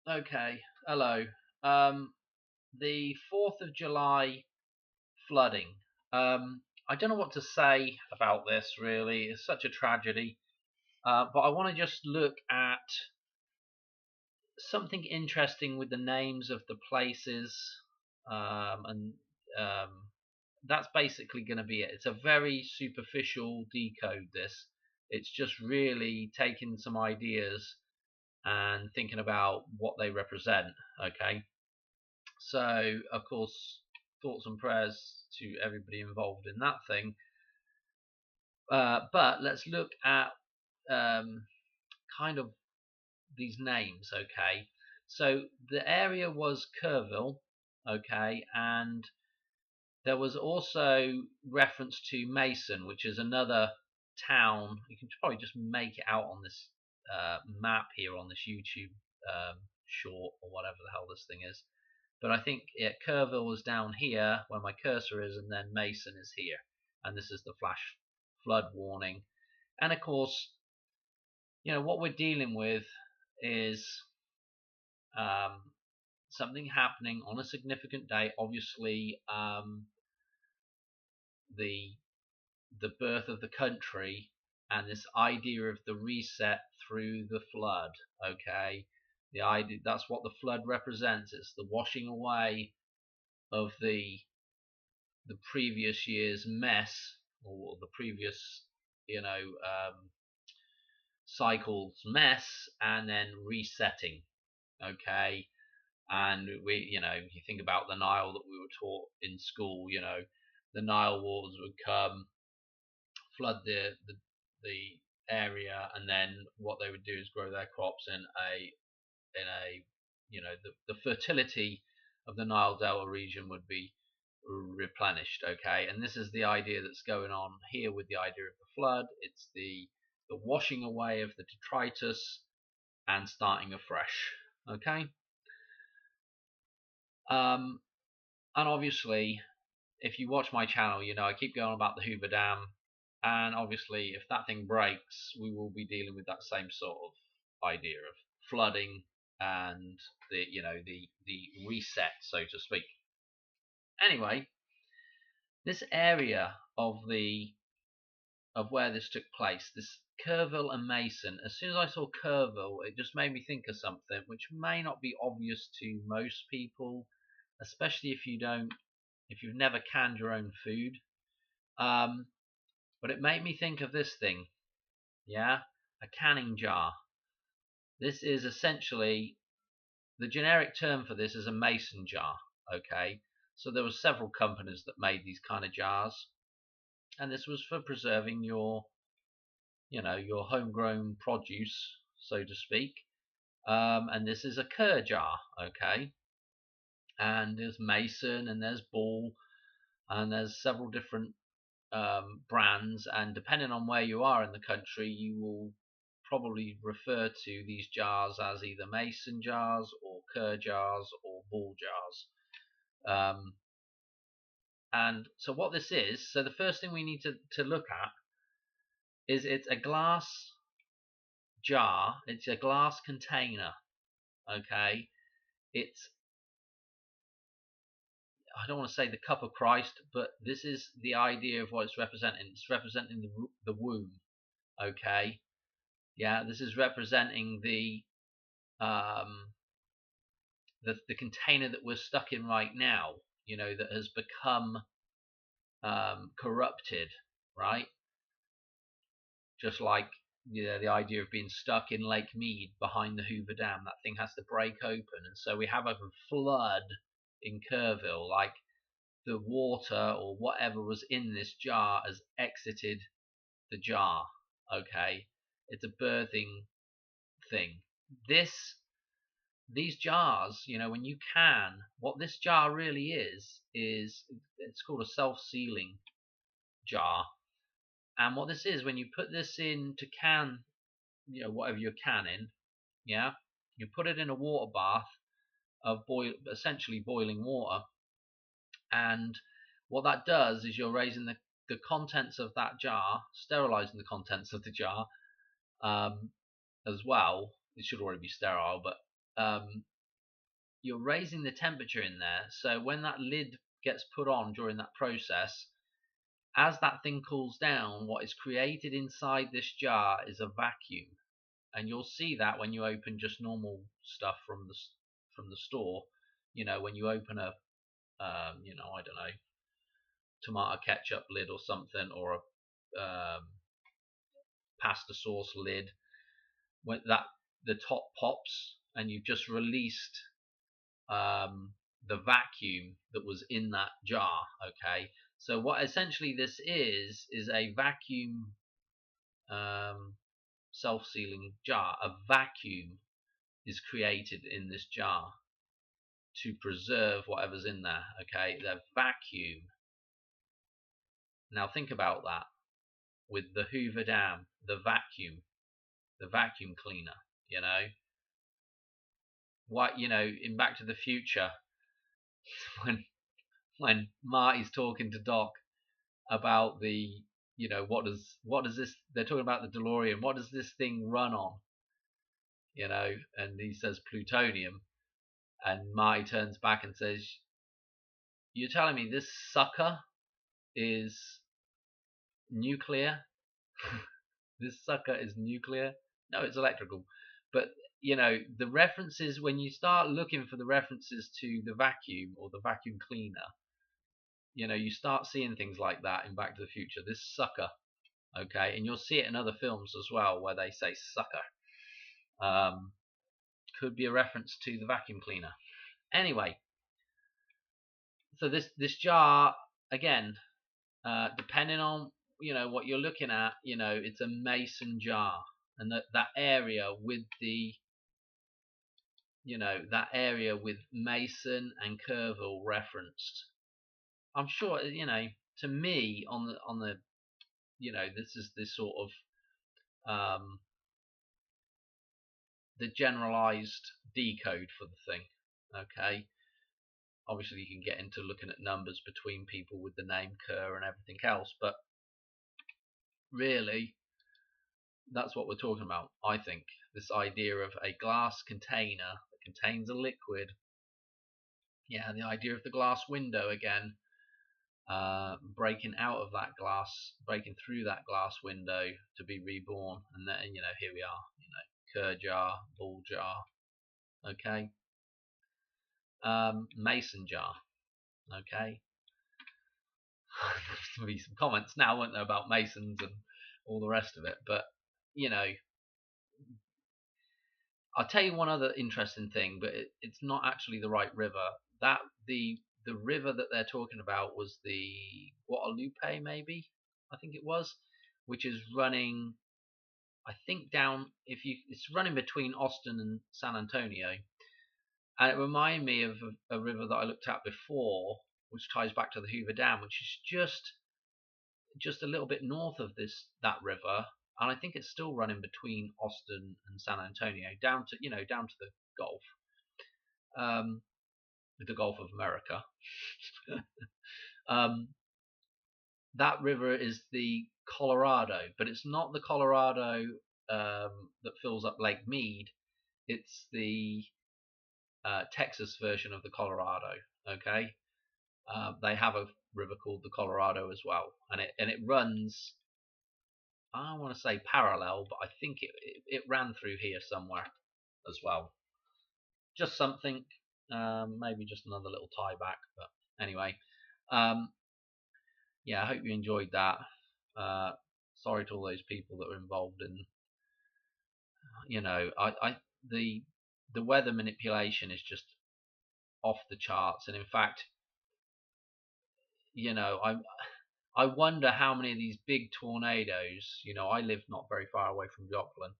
Okay, hello. Um, the 4th of July flooding. I don't know what to say about this really. It's such a tragedy. But I want to just look at something interesting with the names of the places. And that's basically going to be it. It's a very superficial decode, this. It's just really taking some ideas and thinking about what they represent. Okay. So, of course, thoughts and prayers to everybody involved in that thing. But let's look at um, kind of these names, okay? So the area was Kerrville, okay, and there was also reference to Mason, which is another town. You can probably just make it out on this map here on this YouTube short or whatever the hell this thing is. But I think Kerrville was down here where my cursor is, and then Mason is here. And this is the flash flood warning. And of course, what we're dealing with is um, something happening on a significant day. Obviously, the the birth of the country and this idea of the reset through the flood. Okay, the idea that's what the flood represents. It's the washing away of the previous year's mess, or the previous cycle's mess, and then resetting. Okay. And you think about the Nile that we were taught in school. The Nile waters would come, flood the area, and then what they would do is grow their crops in a the fertility of the Nile Delta region would be replenished. Okay, and this is the idea that's going on here with the idea of the flood. It's the washing away of the detritus and starting afresh. Okay. um and obviously, if you watch my channel, I keep going about the Hoover Dam, and obviously if that thing breaks, we will be dealing with that same sort of idea of flooding and the reset, so to speak. Anyway, this area of where this took place, this Kerrville and Mason. As soon as I saw Kerrville, it just made me think of something which may not be obvious to most people, especially if you've never canned your own food. Um, but it made me think of this thing. Yeah, a canning jar. This is essentially the generic term for this is a mason jar. Okay, so there were several companies that made these kind of jars, and this was for preserving your homegrown produce, so to speak. And this is a Kerr jar. Okay, and there's Mason and there's Ball, and there's several different brands, and depending on where you are in the country, you will probably refer to these jars as either mason jars or Kerr jars or Ball jars. And so what this is, so the first thing we need to look at is it's a glass jar, it's a glass container. Okay, it's, I don't want to say the cup of Christ, but this is the idea of what it's representing. It's representing the womb. Okay, yeah, this is representing um, the container that we're stuck in right now. That has become corrupted, right? Just like the idea of being stuck in Lake Mead behind the Hoover Dam. That thing has to break open, and so we have a flood in Kerrville. Like the water or whatever was in this jar has exited the jar. Okay, it's a birthing thing. These jars, when you can, what this jar really is it's called a self-sealing jar. And what this is, when you put this in to can, whatever you're canning, yeah, you put it in a water bath of essentially boiling water, and what that does is you're raising the contents of that jar, sterilizing the contents of the jar as well. It should already be sterile, but you're raising the temperature in there. So when that lid gets put on during that process, as that thing cools down, what is created inside this jar is a vacuum, and you'll see that when you open just normal stuff from the store. When you open a I don't know, tomato ketchup lid or something, or a pasta sauce lid, when that the top pops and you've just released the vacuum that was in that jar. Okay, so what essentially this is a vacuum, self-sealing jar. A vacuum is created in this jar to preserve whatever's in there. Okay, the vacuum. Now think about that with the Hoover Dam, the vacuum cleaner. What in Back to the Future, when Marty's talking to Doc about the what does this, they're talking about the DeLorean, what does this thing run on, and he says plutonium, and Marty turns back and says, you're telling me this sucker is nuclear? This sucker is nuclear? No, it's electrical. But the references, when you start looking for the references to the vacuum or the vacuum cleaner, you start seeing things like that in Back to the Future. This sucker. Okay, and you'll see it in other films as well where they say sucker. Could be a reference to the vacuum cleaner. Anyway, so this jar, again, depending on what you're looking at, it's a mason jar, and that area with the that area with Mason and Kerrville referenced. I'm sure to me on the this is this sort of the generalized decode for the thing. Okay, obviously you can get into looking at numbers between people with the name Kerr and everything else, but really that's what we're talking about. I think this idea of a glass container that contains a liquid. Yeah, the idea of the glass window again, breaking out of that glass, breaking through that glass window to be reborn, and then here we are, Kerr jar, ball jar. Okay, mason jar. Okay, there's gonna be some comments now, won't there, about masons and all the rest of it, but I'll tell you one other interesting thing, but it's not actually the right river. That the river that they're talking about was the Guadalupe, maybe, I think it was, which is running, I think, down, it's running between Austin and San Antonio, and it reminded me of a river that I looked at before, which ties back to the Hoover Dam, which is just a little bit north of that river, and I think it's still running between Austin and San Antonio, down to the Gulf, the Gulf of America. That river is the Colorado, but it's not the Colorado that fills up Lake Mead. It's the Texas version of the Colorado. Okay, they have a river called the Colorado as well, and it runs, I want to say parallel, but I think it ran through here somewhere as well. Just something, maybe just another little tie back, but anyway, yeah, I hope you enjoyed that. Sorry to all those people that were involved in, the weather manipulation is just off the charts, and in fact, I wonder how many of these big tornadoes. I live not very far away from Joplin,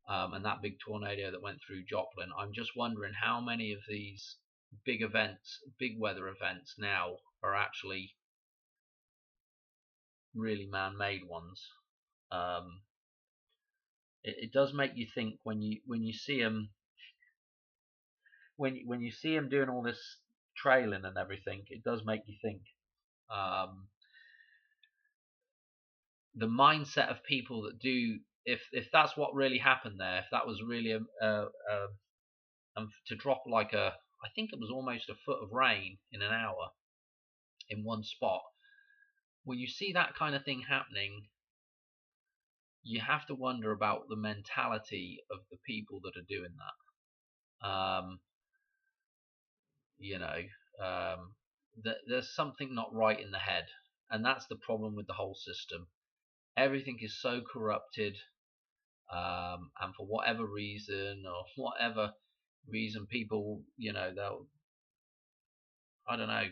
and that big tornado that went through Joplin, I'm just wondering how many of these big events, big weather events now, are actually really man-made ones. It does make you think when you see them, when you see them doing all this trailing and everything. It does make you think. The mindset of people that do, if that's what really happened there, if that was really to drop like a, I think it was almost a foot of rain in an hour in one spot. When you see that kind of thing happening, you have to wonder about the mentality of the people that are doing that. You know, there's something not right in the head, and that's the problem with the whole system. Everything is so corrupted, and for whatever reason, people, I don't know.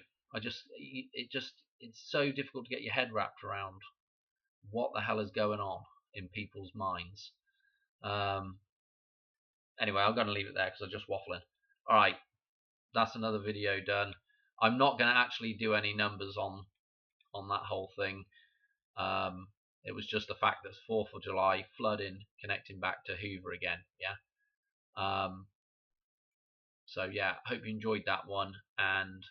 It's so difficult to get your head wrapped around what the hell is going on in people's minds. Anyway, I'm going to leave it there because I'm just waffling. All right, that's another video done. I'm not going to actually do any numbers on that whole thing. It was just the fact that 4th of July flooding, connecting back to Hoover again. Yeah. So yeah, hope you enjoyed that one. And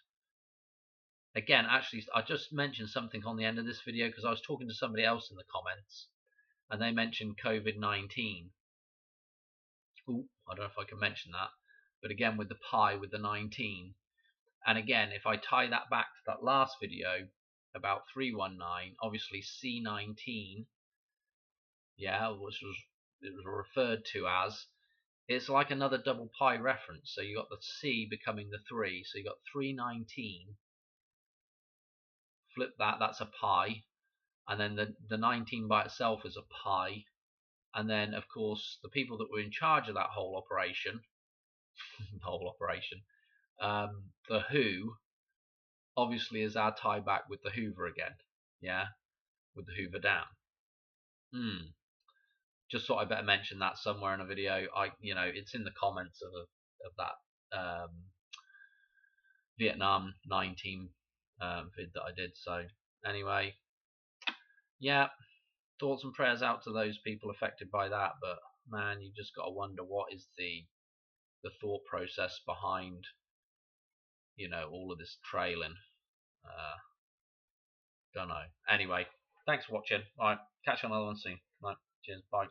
again, actually, I just mentioned something on the end of this video because I was talking to somebody else in the comments, and they mentioned COVID-19. Ooh, I don't know if I can mention that, but again with the pi with the 19. And again, if I tie that back to that last video about 319, obviously C19, yeah, which it was referred to as, it's like another double pi reference. So you got the C becoming the 3, so you got 319. Flip that, that's a pi, and then the 19 by itself is a pi, and then of course the people that were in charge of that whole operation, the Who, obviously is our tie back with the Hoover again, yeah, with the Hoover Dam. Just thought I better mention that somewhere in a video. It's in the comments of that Vietnam 19 vid that I did. So anyway, yeah, thoughts and prayers out to those people affected by that. But man, you just got to wonder what is the thought process behind all of this trailing. Don't know. Anyway, thanks for watching. All right, catch you on another one soon. All right, cheers, bye.